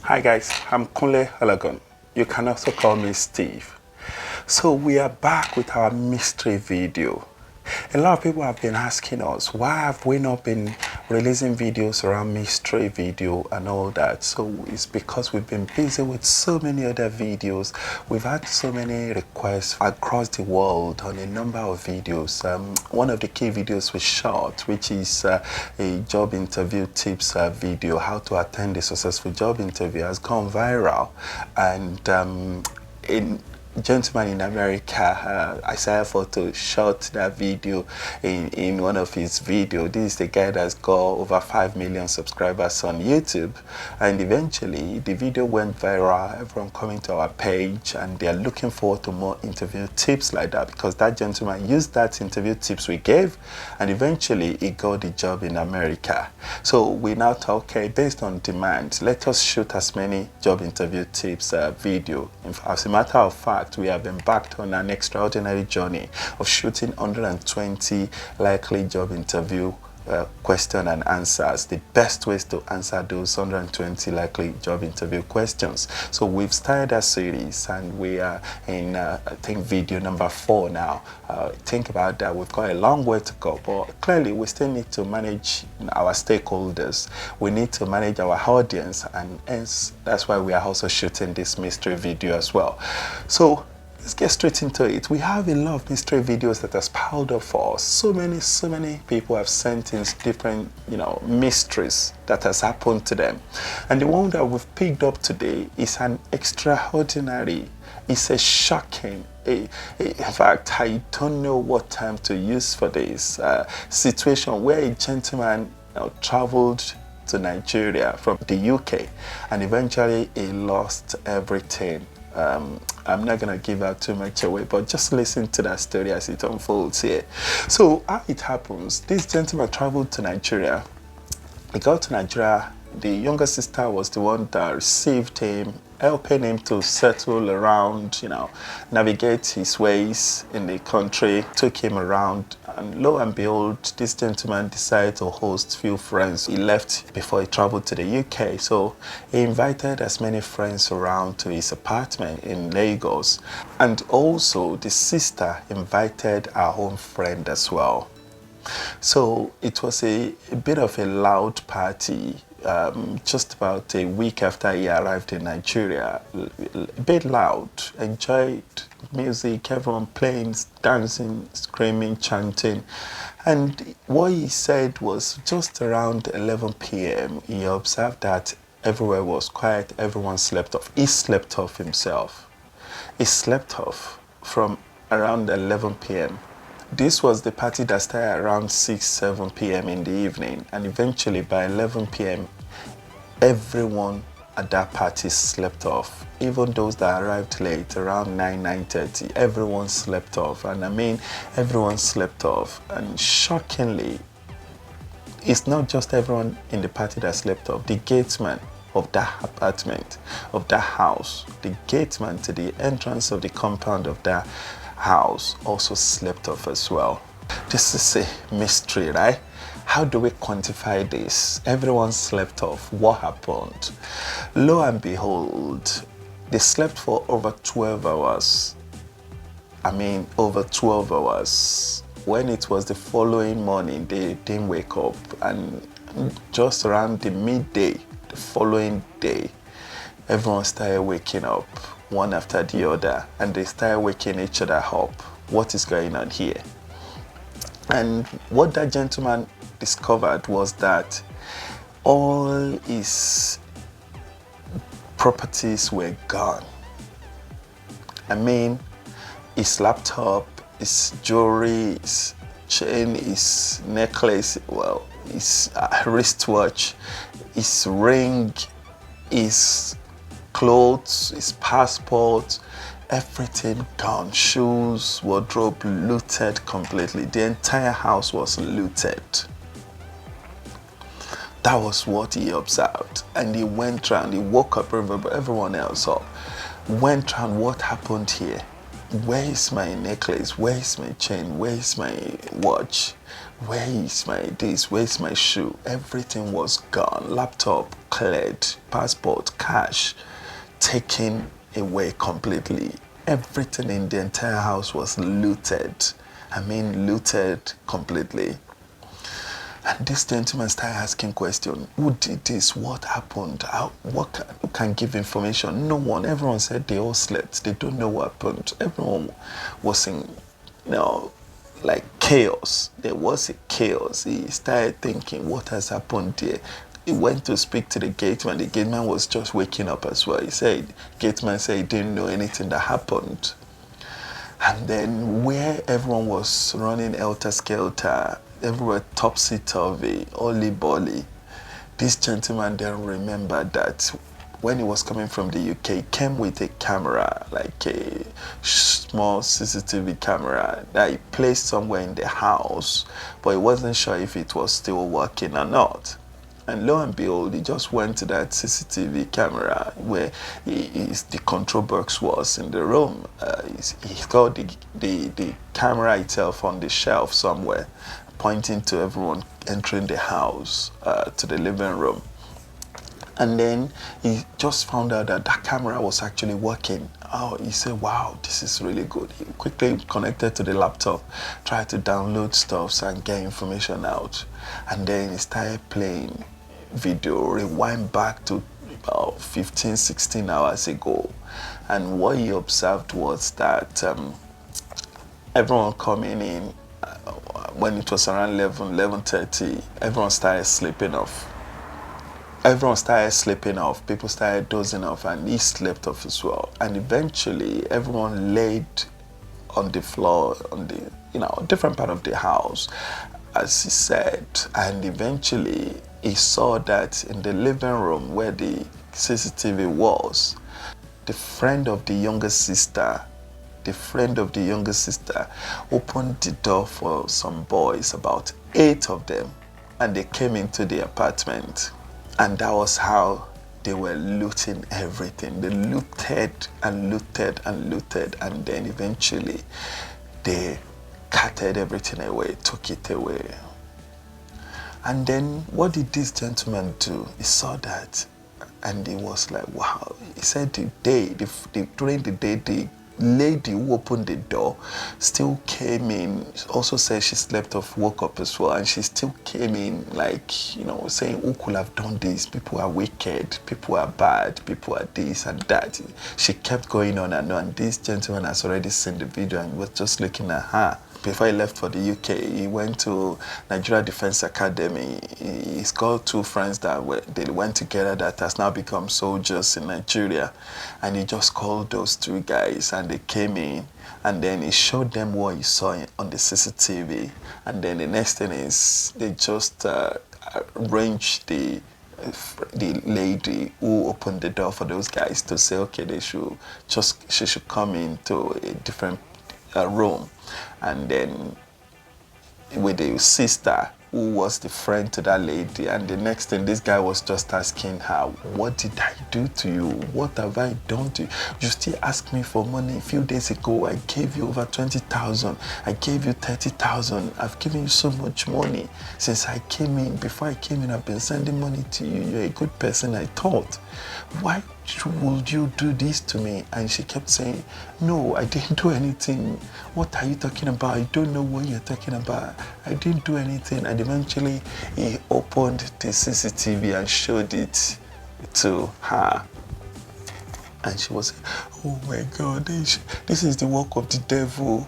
Hi guys, I'm Kunle Ologun. You can also call me Steve. So we are back with our mystery video. A lot of people have been asking us, why have we not been releasing videos around mystery video and all that? So it's because we've been busy with so many other videos. We've had so many requests across the world on a number of videos. One of the key videos we shot, which is a job interview tips video, how to attend a successful job interview, has gone viral. And gentleman in America, Isaiah Photo, shot that video in one of his videos. This is the guy that's got over 5 million subscribers on YouTube, and eventually the video went viral. Everyone coming to our page and they're looking forward to more interview tips like that, because that gentleman used that interview tips we gave and eventually he got the job in America. So we now thought, okay, based on demand, let us shoot as many job interview tips video. As a matter of fact, we have embarked on an extraordinary journey of shooting 120 likely job interview question and answers, the best ways to answer those 120 likely job interview questions. So we've started a series and we are in I think video number 4 now. Think about that, we've got a long way to go, but clearly we still need to manage our stakeholders, we need to manage our audience, and hence that's why we are also shooting this mystery video as well. So let's get straight into it. We have a lot of mystery videos that has piled up for us. So many people have sent in different, mysteries that has happened to them. And the one that we've picked up today is an extraordinary, it's a shocking, in fact, I don't know what term to use for this situation where a gentleman traveled to Nigeria from the UK and eventually he lost everything. I'm not going to give out too much away, but just listen to that story as it unfolds here. So how it happens, this gentleman traveled to Nigeria. He got to Nigeria. The younger sister was the one that received him, helping him to settle around, navigate his ways in the country, took him around, and lo and behold, this gentleman decided to host few friends. He left before he traveled to the UK, so he invited as many friends around to his apartment in Lagos, and also the sister invited her own friend as well. So it was a bit of a loud party. Just about a week after he arrived in Nigeria, a bit loud, enjoyed music, everyone playing, dancing, screaming, chanting. And what he said was just around 11 p.m. he observed that everywhere was quiet, everyone slept off. He slept off himself. He slept off from around 11 p.m. This was the party that started around 6-7 p.m. in the evening, and eventually by 11 p.m. everyone at that party slept off. Even those that arrived late, around 9-9:30, everyone slept off. And I mean, everyone slept off. And shockingly, it's not just everyone in the party that slept off. The gateman of that apartment, of that house, the gateman to the entrance of the compound of that house also slept off as well. This is a mystery, right? How do we quantify this? Everyone slept off. What happened? Lo and behold, they slept for over 12 hours. I mean, over 12 hours. When it was the following morning, they didn't wake up. And just around the midday, the following day, everyone started waking up, one after the other, and they started waking each other up. What is going on here? And what that gentleman discovered was that all his properties were gone. I mean, his laptop, his jewelry, his chain, his necklace, well, his wristwatch, his ring, his clothes, his passport, everything gone. Shoes, wardrobe looted completely. The entire house was looted. That was what he observed. And he went round, he woke up everyone else up. Went round, what happened here? Where is my necklace? Where is my chain? Where is my watch? where is my this, where's my shoe? Everything was gone. Laptop cleared, passport, cash taken away completely. Everything in the entire house was looted. I mean looted completely. And this gentleman started asking questions. Who did this? What happened? Who can give information? No one. Everyone said they all slept. They don't know what happened. Everyone was in, like chaos. There was a chaos. He started thinking, what has happened here? He went to speak to the gateman. The gateman was just waking up as well. Gateman said he didn't know anything that happened. And then where everyone was running helter-skelter, everywhere topsy-turvy, olly-bolly, this gentleman then remembered that when he was coming from the UK, he came with a camera, like a small CCTV camera that he placed somewhere in the house, but he wasn't sure if it was still working or not. And lo and behold, he just went to that CCTV camera where the control box was in the room. He got the camera itself on the shelf somewhere, pointing to everyone entering the house, to the living room. And then he just found out that that camera was actually working. Oh, he said, wow, this is really good. He quickly connected to the laptop, tried to download stuff and get information out. And then he started playing video, rewind back to about 15, 16 hours ago. And what he observed was that everyone coming in, when it was around 11:30, everyone started sleeping off. People started dozing off, and he slept off as well. And eventually, everyone laid on the floor, on the different part of the house, as he said. And eventually, he saw that in the living room where the CCTV was, the friend of the younger sister opened the door for some boys, about 8 of them, and they came into the apartment. And that was how they were looting everything. They looted and looted and looted, and then eventually they carted everything away, took it away. And then what did this gentleman do? He saw that and he was like, wow. He said during the day, the lady who opened the door still came in, also said she slept off, woke up as well, and she still came in like, saying, who could have done this? People are wicked, people are bad, people are this and that. She kept going on and on. This gentleman has already seen the video and was just looking at her. Before he left for the UK, he went to Nigeria Defense Academy. He's got 2 friends that they went together that has now become soldiers in Nigeria. And he just called those 2 guys and they came in. And then he showed them what he saw on the CCTV. And then the next thing is they just arranged the lady who opened the door for those guys to say, okay, she should come into a different room. And then with the sister who was the friend to that lady, and the next thing, this guy was just asking her, what did I do to you? What have I done to you? You still ask me for money. A few days ago, I gave you over 20,000. I gave you 30,000. I've given you so much money since I came in. Before I came in, I've been sending money to you. You're a good person, I thought. Why would you do this to me? And she kept saying, no, I didn't do anything. What are you talking about? I don't know what you're talking about. I didn't do anything. And eventually he opened the CCTV and showed it to her. And she was saying, oh my God, this is the work of the devil.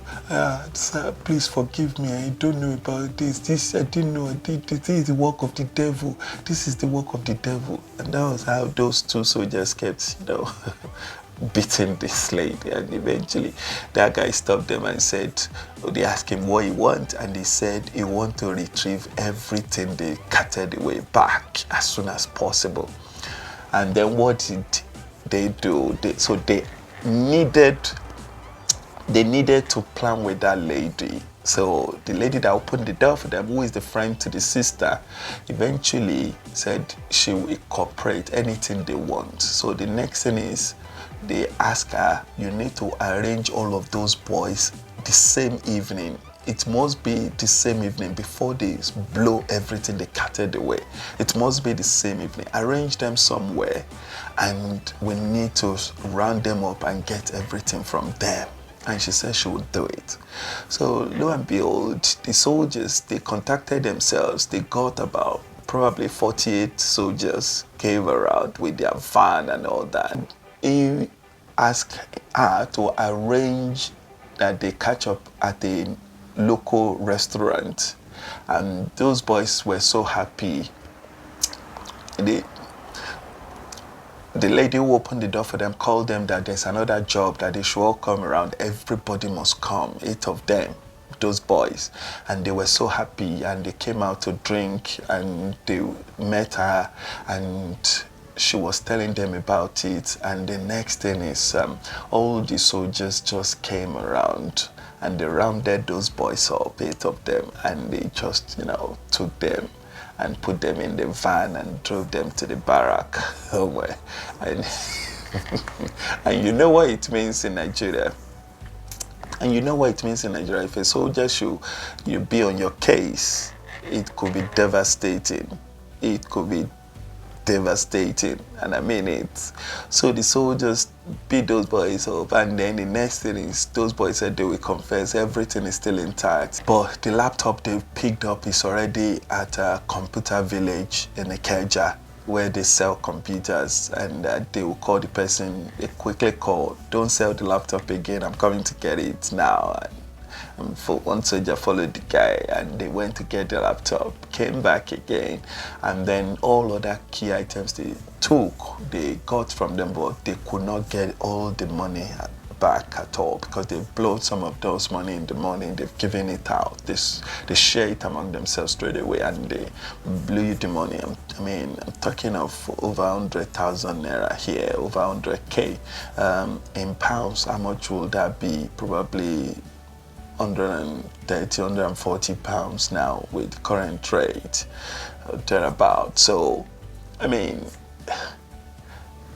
Sir, please forgive me. I don't know about this. I didn't know. This is the work of the devil. This is the work of the devil. And that was how those 2 soldiers kept, beating this lady. And eventually that guy stopped them and said, they asked him what he wants, and he said he wants to retrieve everything they carted away back as soon as possible. And then what did they do? They needed to plan with that lady. So the lady that opened the door for them, who is the friend to the sister, eventually said she will cooperate anything they want. So the next thing is they ask her, you need to arrange all of those boys the same evening. it must be the same evening before they blow everything they carted away. It must be the same evening. Arrange them somewhere, and we need to round them up and get everything from them. And she said she would do it. So lo and behold, the soldiers, they contacted themselves. They got about probably 48 soldiers came around with their van and all that. He asked her to arrange that they catch up at a local restaurant. And those boys were so happy. The lady who opened the door for them called them that there's another job, that they should all come around. Everybody must come, 8 of them, those boys. And they were so happy, and they came out to drink, and they met her, and she was telling them about it. And the next thing is all the soldiers just came around, and they rounded those boys up, 8 of them, and they just, took them and put them in the van and drove them to the barrack. And, and you know what it means in Nigeria? And you know what it means in Nigeria? If a soldier should you be on your case, it could be devastating. It could be devastating, and I mean it. So the soldiers beat those boys up, and then the next thing is those boys said they will confess everything is still intact, but the laptop they picked up is already at a computer village in Ikeja, where they sell computers, and they will call the person. They quickly call, don't sell the laptop again, I'm coming to get it now. And one soldier followed the guy, and they went to get the laptop, came back again, and then all other key items they took, they got from them, but they could not get all the money back at all, because they blew some of those money in the morning. They've given it out. They share it among themselves straight away, and they blew the money. I'm talking of over 100,000 naira here, over 100K. In pounds, how much will that be? Probably 130, 140 pounds now with current rate, thereabout. So,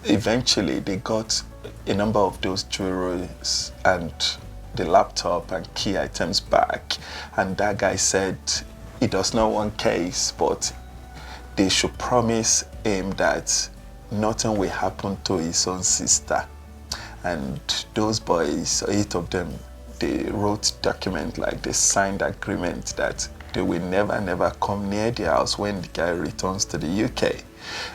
eventually they got a number of those jewelries and the laptop and key items back. And that guy said he does not want case, but they should promise him that nothing will happen to his own sister. And those boys, 8 of them, they wrote document, like they signed agreement that they will never come near the house when the guy returns to the UK,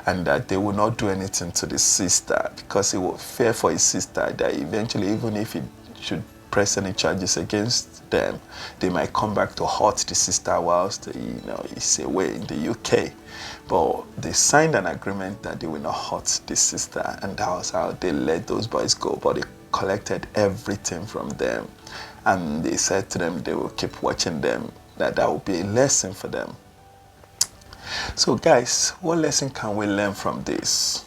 and that they will not do anything to the sister, because it was fair for his sister that eventually, even if he should press any charges against them, they might come back to hurt the sister whilst he's away in the UK. But they signed an agreement that they will not hurt the sister, and that was how they let those boys go. But they collected everything from them, and they said to them they will keep watching them, that will be a lesson for them. So guys, what lesson can we learn from this?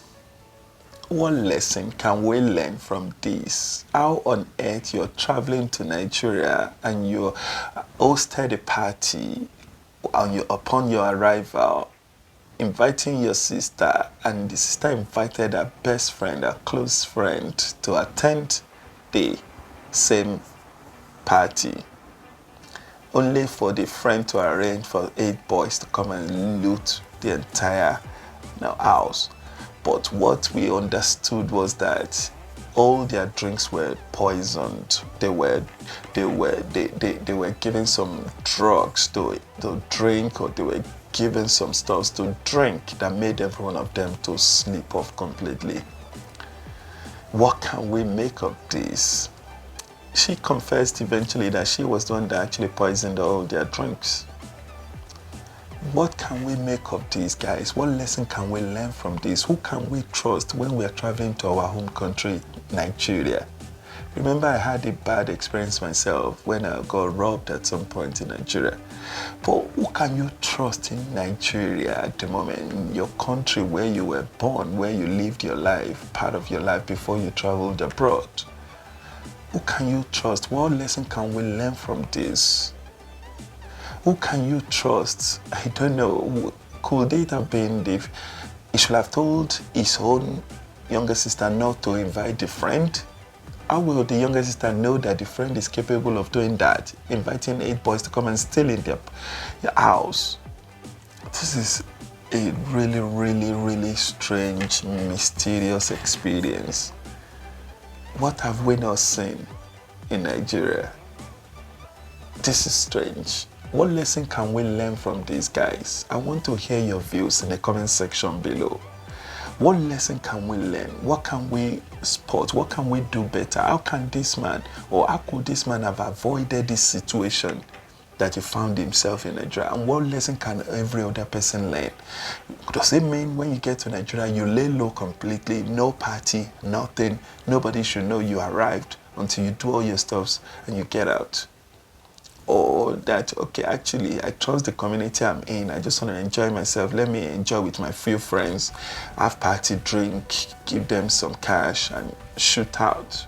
What lesson can we learn from this? How on earth you're traveling to Nigeria and you hosted a party, and upon your arrival, inviting your sister, and the sister invited her best friend, her close friend, to attend the same party, only for the friend to arrange for 8 boys to come and loot the entire house. But what we understood was that all their drinks were poisoned. They were given some drugs to drink, or they were given some stuff to drink that made every one of them to sleep off completely. What can we make of this? She confessed eventually that she was the one that actually poisoned all their drinks. What can we make of these guys? What lesson can we learn from this? Who can we trust when we are traveling to our home country, Nigeria? Remember, I had a bad experience myself when I got robbed at some point in Nigeria. But who can you trust in Nigeria at the moment, in your country where you were born, where you lived your life, part of your life before you traveled abroad? Who can you trust? What lesson can we learn from this? Who can you trust? I don't know. Could it have been he should have told his own younger sister not to invite the friend How will the younger sister know that the friend is capable of doing that? Inviting 8 boys to come and steal in their house. This is a really, really, really strange, mysterious experience. What have we not seen in Nigeria? This is strange. What lesson can we learn from these guys? I want to hear your views in the comment section below. What lesson can we learn? What can we spot? What can we do better? How can this man, or how could this man have avoided this situation that he found himself in Nigeria? And what lesson can every other person learn? Does it mean when you get to Nigeria, you lay low completely, no party, nothing, nobody should know you arrived until you do all your stuffs and you get out? Or that, okay, actually, I trust the community I'm in. I just want to enjoy myself. Let me enjoy with my few friends, have party, drink, give them some cash, and shoot out.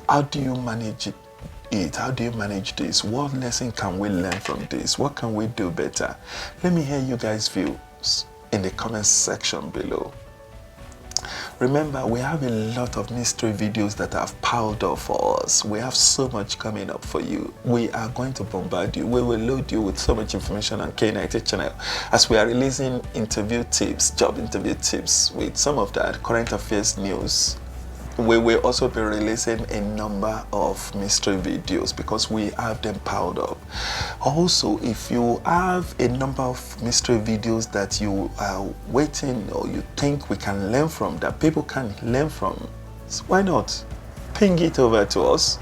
How do you manage it? How do you manage this? What lesson can we learn from this? What can we do better? Let me hear you guys' views in the comment section below. Remember, we have a lot of mystery videos that have piled up for us. We have so much coming up for you. We are going to bombard you. We will load you with so much information on K90 channel as we are releasing interview tips, job interview tips with some of that current affairs news. We will also be releasing a number of mystery videos because we have them piled up. Also, if you have a number of mystery videos that you are waiting or you think we can learn from, that people can learn from, so why not ping it over to us?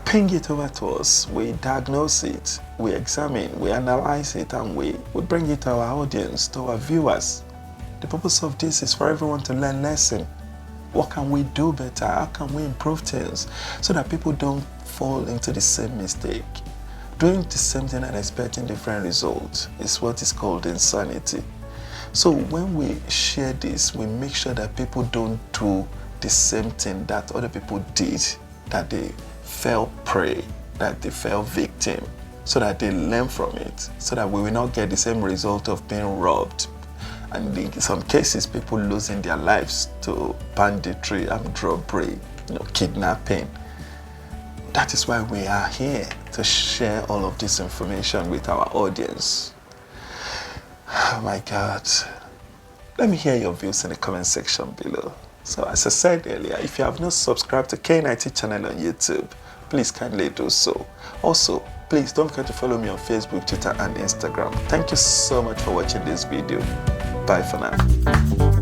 Ping it over to us. We diagnose it, we examine, we analyze it, and we bring it to our audience, to our viewers. The purpose of this is for everyone to learn lesson. What can we do better? How can we improve things so that people don't fall into the same mistake? Doing the same thing and expecting different results is what is called insanity. So when we share this, we make sure that people don't do the same thing that other people did, that they fell prey, that they fell victim, so that they learn from it, so that we will not get the same result of being robbed. And in some cases, people losing their lives to banditry, armed robbery, kidnapping. That is why we are here, to share all of this information with our audience. Oh my God. Let me hear your views in the comment section below. So as I said earlier, if you have not subscribed to K90 channel on YouTube, please kindly do so. Also, please don't forget to follow me on Facebook, Twitter, and Instagram. Thank you so much for watching this video. Bye for now.